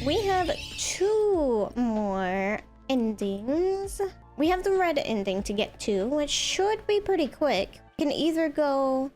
We have 2 more endings. We have the red ending to get to, which should be pretty quick. We can either go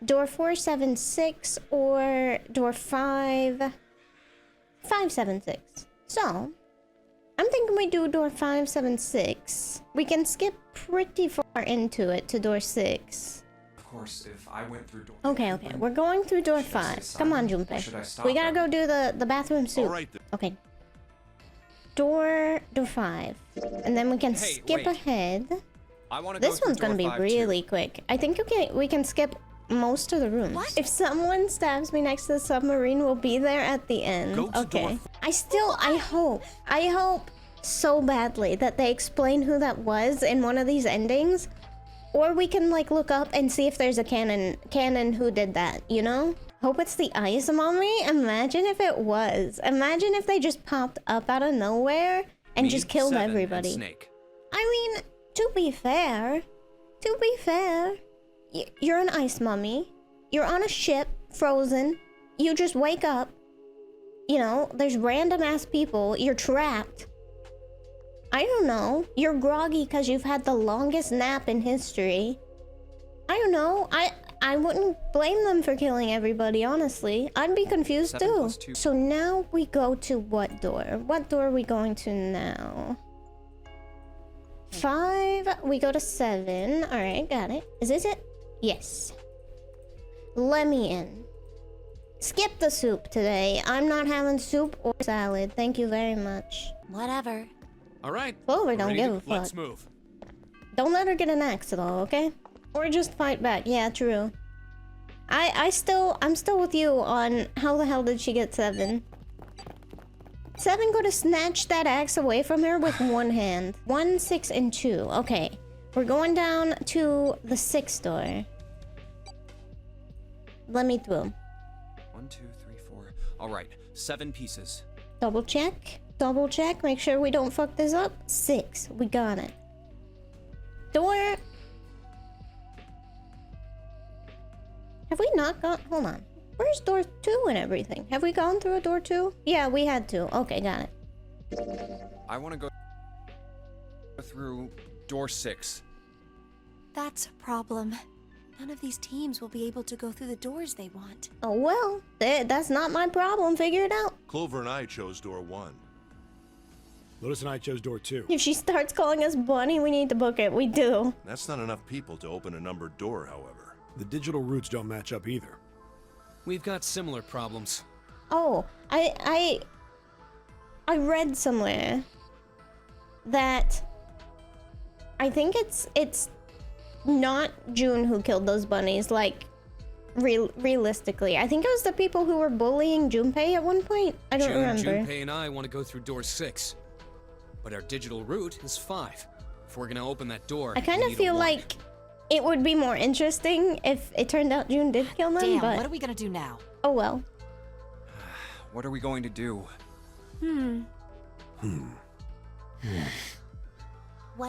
door 476 or door 576. So, I'm thinking we do door 576. We can skip pretty far into it to door 6. Of course, if I went through door... Okay. We're going through door 5. Come on, Junpei. We gotta go do the bathroom soup. Right, okay. Door 5. And then we can skip ahead. This one's gonna be really quick. I think we can skip most of the rooms. What? If someone stabs me next to the submarine, we'll be there at the end. Okay. I hope so badly that they explain who that was in one of these endings. Or we can like look up and see if there's a canon who did that, you know? Hope it's the ice mommy. Imagine if it was. Imagine if they just popped up out of nowhere and just killed everybody. Snake. I mean, to be fair, you're an ice mummy. You're on a ship, frozen. You just wake up. You know, there's random ass people. You're trapped. I don't know. You're groggy because you've had the longest nap in history. I don't know. I wouldn't blame them for killing everybody, honestly. I'd be confused too. So now we go to what door? What door are we going to now? 5. We go to 7. Alright, got it. Is this it? Yes. Let me in. Skip the soup today. I'm not having soup or salad. Thank you very much. Whatever. Alright. Clover don't give a fuck. Let's move. Don't let her get an axe at all, okay? Or just fight back. Yeah, true. I'm still with you on how the hell did she get 7? 7 could have snatched that axe away from her with one hand. 1, 6, and 2. Okay. We're going down to the 6th door. Let me through. 1, 2, 3, 4. Alright, 7 pieces. Double check. Double check. Make sure we don't fuck this up. 6. We got it. Door... Have we not gone... Hold on. Where's door 2 and everything? Have we gone through a door 2? Yeah, we had to. Okay, got it. I want to go through door 6. That's a problem. None of these teams will be able to go through the doors they want. Oh, well. That's not my problem. Figure it out. Clover and I chose door 1. Lotus and I chose door 2. If she starts calling us Bunny, we need to book it. We do. That's not enough people to open a numbered door, however. The digital routes don't match up either. We've got similar problems. Oh, I read somewhere that I think it's not June who killed those bunnies, like realistically. I think it was the people who were bullying Junpei at one point. I don't remember. Junpei and I want to go through door 6. But our digital route is 5. If we're gonna open that door, I kind of feel like it would be more interesting if it turned out June did kill them, Damn, but... what are we gonna do now? Oh well. What are we going to do?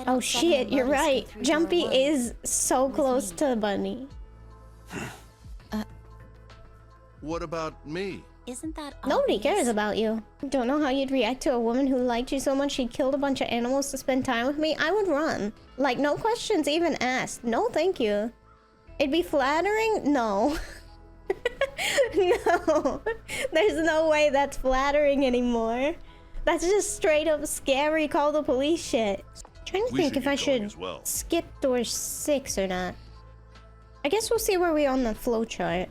Oh shit, you're right. Jumpy is so close to Bunny. What about me? Isn't that Nobody obvious? cares about you. Don't know how you'd react to a woman who liked you so much she killed a bunch of animals to spend time with me. I would run. Like, no questions even asked. No, thank you. It'd be flattering? No. No. There's no way that's flattering anymore. That's just straight up scary call the police shit. I'm trying to think if I should skip door 6 or not. I guess we'll see where we are on the flowchart.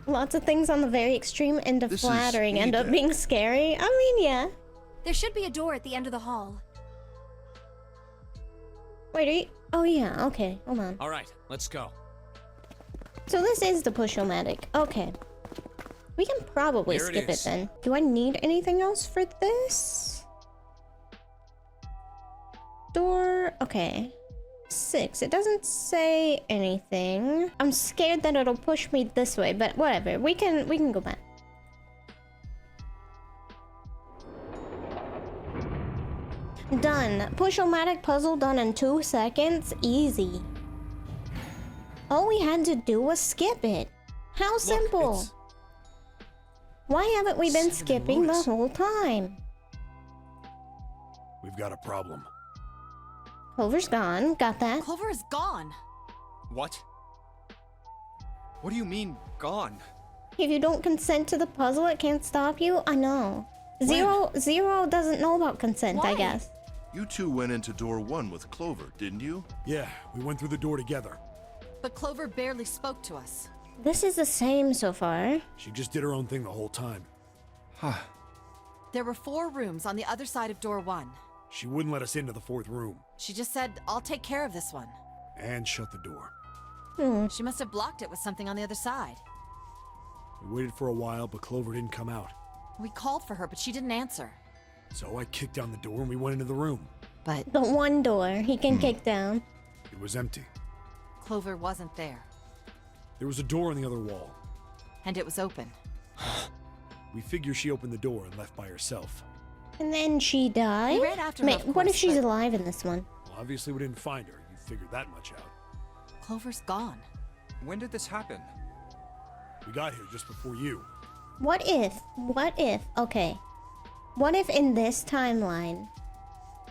Lots of things on the very extreme end of flattering end up being scary. I mean, yeah. There should be a door at the end of the hall. Wait, are you... Oh, yeah. Okay, hold on. All right, let's go. So this is the push-o-matic. Okay. We can probably skip it then. Do I need anything else for this? Door... Okay. 6. It doesn't say anything. I'm scared that it'll push me this way, but whatever. We can go back. Done. Push-o-matic puzzle done in 2 seconds. Easy. All we had to do was skip it. How simple. Why haven't we been Cinnamon skipping the Lotus. whole time? We've got a problem. Clover's gone. Got that. Clover is gone. What? What do you mean, gone? If you don't consent to the puzzle, it can't stop you. I know. Zero doesn't know about consent, I Why? guess. You two went into door 1 with Clover, didn't you? Yeah, we went through the door together. But Clover barely spoke to us. This is the same so far. She just did her own thing the whole time. Huh. There were 4 rooms on the other side of door 1. She wouldn't let us into the 4th room. She just said, I'll take care of this one. And shut the door. She must have blocked it with something on the other side. We waited for a while, but Clover didn't come out. We called for her, but she didn't answer. So I kicked down the door and we went into the room. But The one door he can kick down. It was empty. Clover wasn't there. There was a door on the other wall. And it was open. We figure she opened the door and left by herself. And then she died? We ran after her, of what if course, she's but- alive in this one? Well, obviously we didn't find her. You figured that much out. Clover's gone. When did this happen? We got here just before you. What if, okay. What if in this timeline,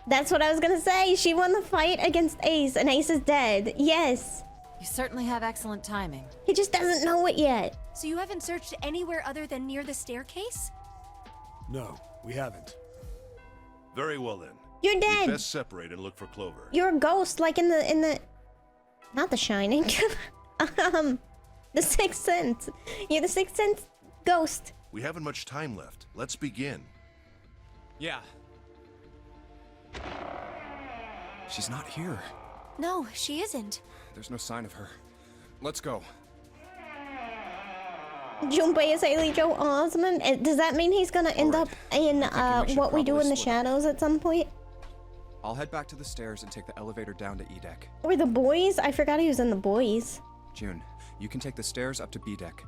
that's what I was gonna say, she won the fight against Ace and Ace is dead. Yes. You certainly have excellent timing. He just doesn't know it yet. So you haven't searched anywhere other than near the staircase? No, we haven't. Very well then. You're We dead. best separate and look for Clover. You're a ghost, like in the not The Shining. The Sixth Sense. You're the Sixth Sense ghost. We haven't much time left. Let's begin. Yeah. She's not here. No, she isn't. There's no sign of her. Let's go. Junpei is Haley Joe Osment. Does that mean he's gonna end up in we should What We Do probably in the split up. Shadows at some point? I'll head back to the stairs and take the elevator down to E deck. Or The Boys? I forgot he was in The Boys. June, you can take the stairs up to B deck.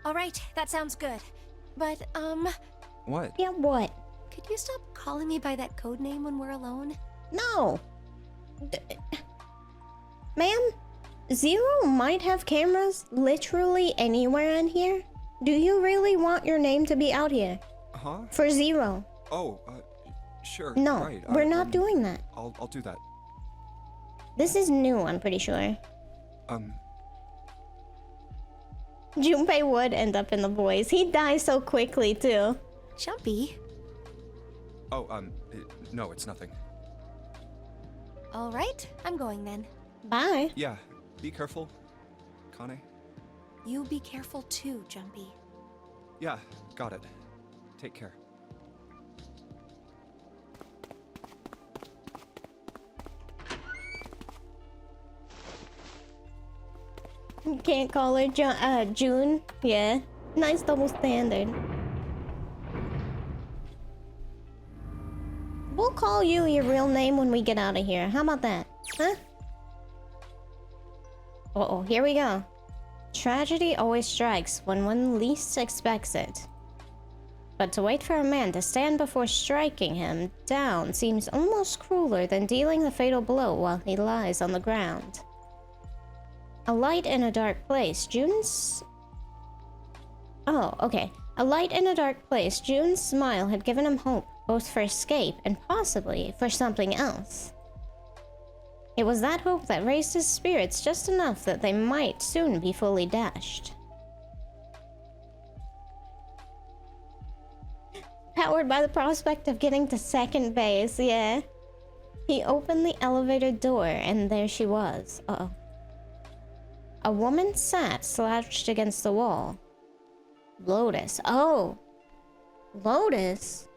All right, that sounds good. But, What? Yeah, what? could you stop calling me by that code name when we're alone? No. Ma'am, Zero might have cameras literally anywhere in here. Do you really want your name to be out here? Huh? For Zero? Oh, sure. No, right. we're not doing that. I'll do that. This is new, I'm pretty sure. Junpei would end up in The Boys. He dies so quickly, too. Jumpy. Oh, no, it's nothing. All right, I'm going then. Bye. Yeah, be careful, Kane. You be careful too, Jumpy. Yeah, got it. Take care. You can't call her June. Yeah. Nice double standard. We'll call you your real name when we get out of here. How about that? Huh? Uh-oh, here we go. Tragedy always strikes when one least expects it. But to wait for a man to stand before striking him down seems almost crueler than dealing the fatal blow while he lies on the ground. A light in a dark place, Oh, okay. A light in a dark place, June's smile had given him hope, both for escape and possibly for something else. It was that hope that raised his spirits just enough that they might soon be fully dashed. Powered by the prospect of getting to second base, yeah. He opened the elevator door and there she was. Uh-oh. A woman sat slouched against the wall. Lotus. Oh! Lotus?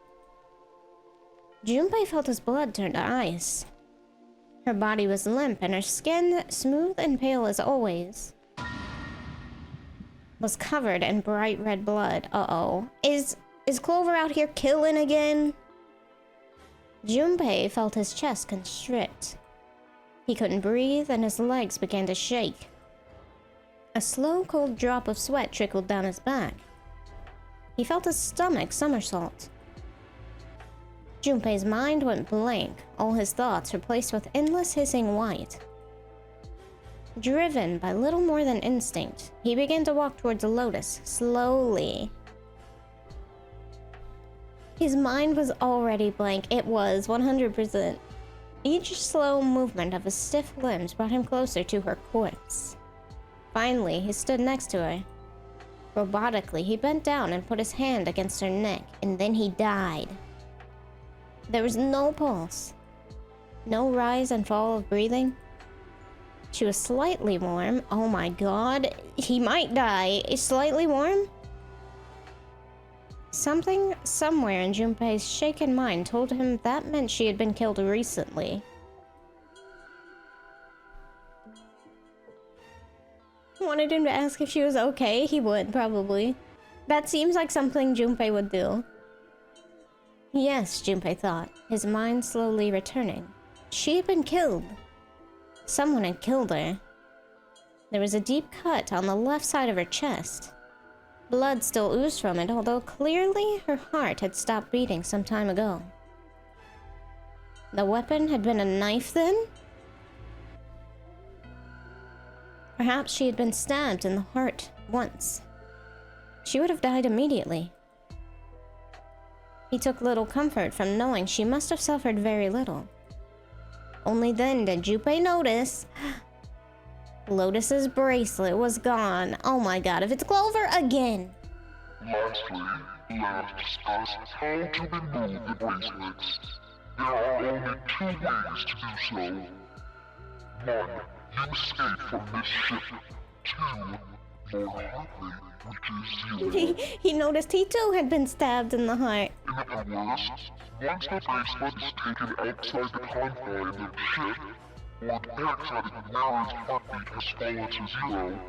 Junpei felt his blood turn to ice. Her body was limp and her skin, smooth and pale as always, was covered in bright red blood. Uh-oh. Is Clover out here killing again? Junpei felt his chest constrict. He couldn't breathe and his legs began to shake. A slow, cold drop of sweat trickled down his back. He felt his stomach somersault. Junpei's mind went blank, all his thoughts replaced with endless hissing white. Driven by little more than instinct, he began to walk towards the Lotus, slowly. His mind was already blank. It was, 100%. Each slow movement of his stiff limbs brought him closer to her corpse. Finally, he stood next to her. Robotically, he bent down and put his hand against her neck, and then he died. There was no pulse. No rise and fall of breathing. She was slightly warm. Oh my god, he might die. Slightly warm? Something somewhere in Junpei's shaken mind told him that meant she had been killed recently. Wanted him to ask if she was okay. He would, probably. That seems like something Junpei would do. Yes, Junpei thought, his mind slowly returning. She had been killed. Someone had killed her. There was a deep cut on the left side of her chest. Blood still oozed from it, although clearly her heart had stopped beating some time ago. The weapon had been a knife then? Perhaps she had been stabbed in the heart once. She would have died immediately. He took little comfort from knowing she must have suffered very little. Only then did Junpei notice Lotus's bracelet was gone. Oh my god, if it's Clover again! Lastly, let us discuss how to remove the bracelets. There are only 2 ways to do so. 1. You escape from this ship. 2. More likely, which is 0. He noticed he too had been stabbed in the heart. In other words, once the bracelet is taken outside the confines of the ship, or the paraxatic Nary's heartbeat has fallen to 0,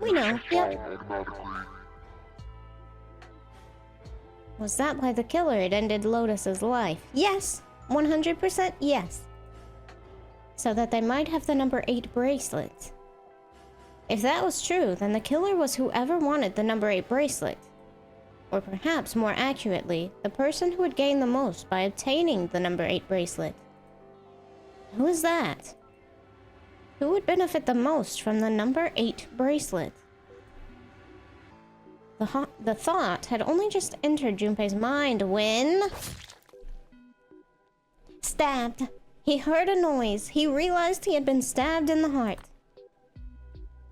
We know, yep. automatically. Was that why the killer had ended Lotus's life? Yes! 100% yes. So that they might have the number 8 bracelet. If that was true, then the killer was whoever wanted the number 8 bracelet. Or perhaps, more accurately, the person who would gain the most by obtaining the number 8 bracelet. Who is that? Who would benefit the most from the number 8 bracelet? The thought had only just entered Junpei's mind when... Stabbed. He heard a noise. He realized he had been stabbed in the heart.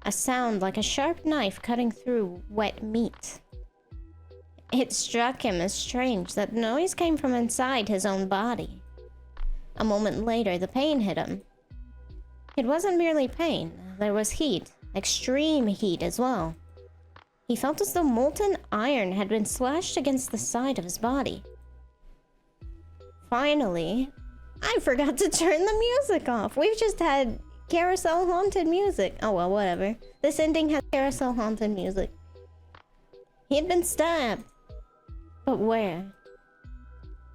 A sound like a sharp knife cutting through wet meat. It struck him as strange that the noise came from inside his own body. A moment later, the pain hit him. It wasn't merely pain. There was heat. Extreme heat as well. He felt as though molten iron had been slashed against the side of his body. Finally, I forgot to turn the music off. We've just had carousel haunted music. Oh well, whatever. This ending has carousel haunted music. He had been stabbed. But where?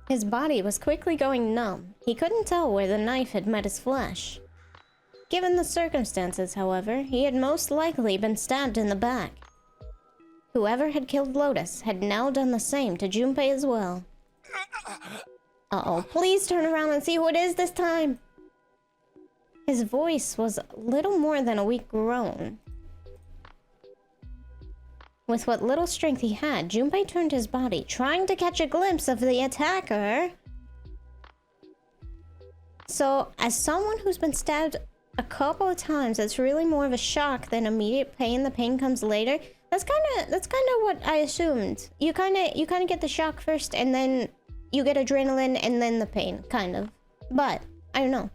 His body was quickly going numb. He couldn't tell where the knife had met his flesh. Given the circumstances, however, he had most likely been stabbed in the back. Whoever had killed Lotus had now done the same to Junpei as well. Uh-oh, please turn around and see who it is this time! His voice was little more than a weak groan. With what little strength he had, Junpei turned his body, trying to catch a glimpse of the attacker. So, as someone who's been stabbed a couple of times, it's really more of a shock than immediate pain. The pain comes later. That's kind of what I assumed. You kind of get the shock first, and then you get adrenaline, and then the pain, kind of. But I don't know.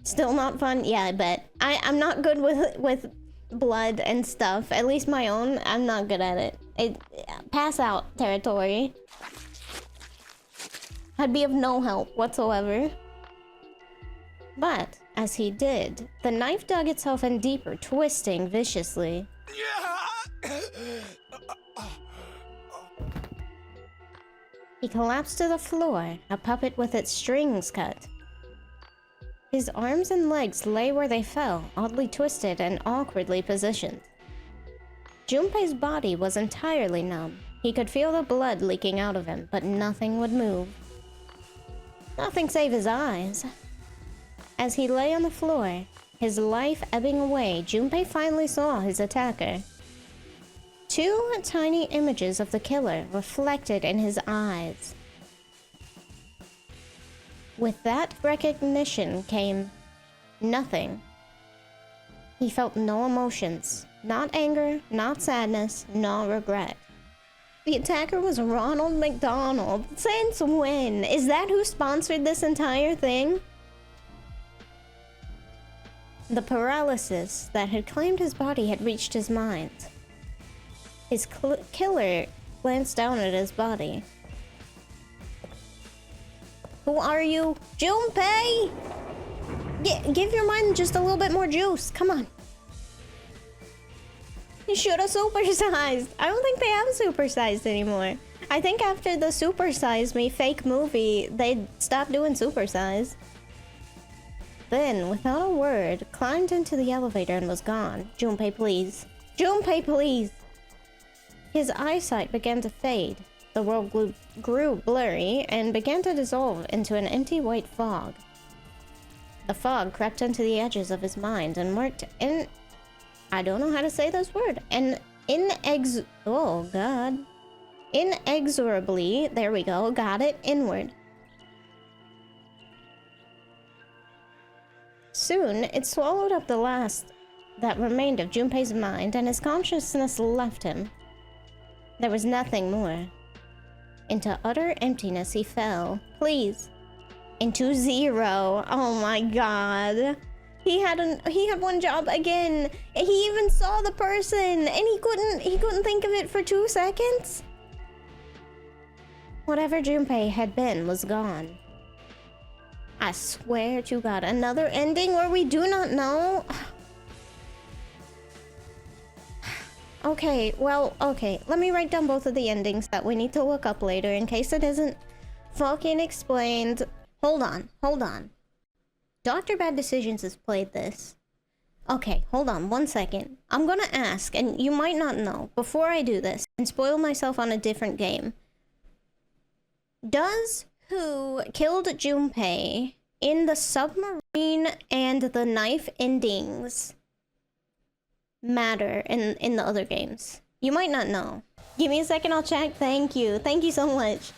Still not fun. Yeah, I bet. I'm not good with blood and stuff. At least my own. I'm not good at it. Pass out territory. I'd be of no help whatsoever. But as he did, the knife dug itself in deeper, twisting viciously. He collapsed to the floor, a puppet with its strings cut. His arms and legs lay where they fell, oddly twisted and awkwardly positioned. Junpei's body was entirely numb. He could feel the blood leaking out of him, but nothing would move. Nothing save his eyes. As he lay on the floor, his life ebbing away, Junpei finally saw his attacker. 2 tiny images of the killer reflected in his eyes. With that recognition came nothing. He felt no emotions. Not anger, not sadness, no regret. The attacker was Ronald McDonald. Since when? Is that who sponsored this entire thing? The paralysis that had claimed his body had reached his mind. His killer glanced down at his body. Who are you? Junpei! Give your mind just a little bit more juice. Come on. You should have supersized. I don't think they have supersized anymore. I think after the Supersize Me fake movie, they stopped doing supersize. Then, without a word, climbed into the elevator and was gone. Junpei, please. Junpei, please! His eyesight began to fade. The world grew blurry and began to dissolve into an empty white fog. The fog crept into the edges of his mind and worked in... I don't know how to say this word. Oh, God. Inexorably, there we go, got it, inward. Soon, it swallowed up the last that remained of Junpei's mind, and his consciousness left him. There was nothing more. Into utter emptiness he fell. Please. Into zero. Oh my God. He had one job again. He even saw the person, and he couldn't think of it for 2 seconds. Whatever Junpei had been was gone. I swear to God, another ending where we do not know. Okay, well, okay. Let me write down both of the endings that we need to look up later in case it isn't fucking explained. Hold on. Dr. Bad Decisions has played this. Okay, hold on 1 second. I'm gonna ask, and you might not know, before I do this, and spoil myself on a different game. Does who killed Junpei in the submarine and the knife endings matter in the other games? You might not know. Give me a second, I'll check. Thank you so much.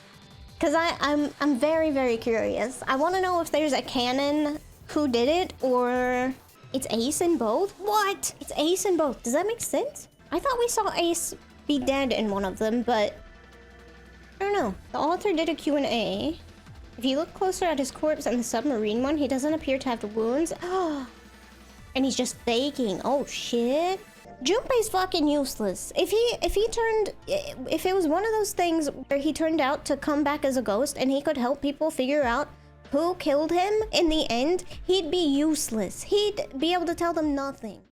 Because I'm very, very curious. I want to know if there's a canon who did it, or it's Ace in both? What? It's Ace in both. Does that make sense? I thought we saw Ace be dead in one of them, but I don't know. The author did a Q&A. If you look closer at his corpse in the submarine one, he doesn't appear to have wounds. And he's just faking. Oh shit. Junpei's fucking useless. If it was one of those things where he turned out to come back as a ghost and he could help people figure out who killed him in the end, he'd be useless. He'd be able to tell them nothing.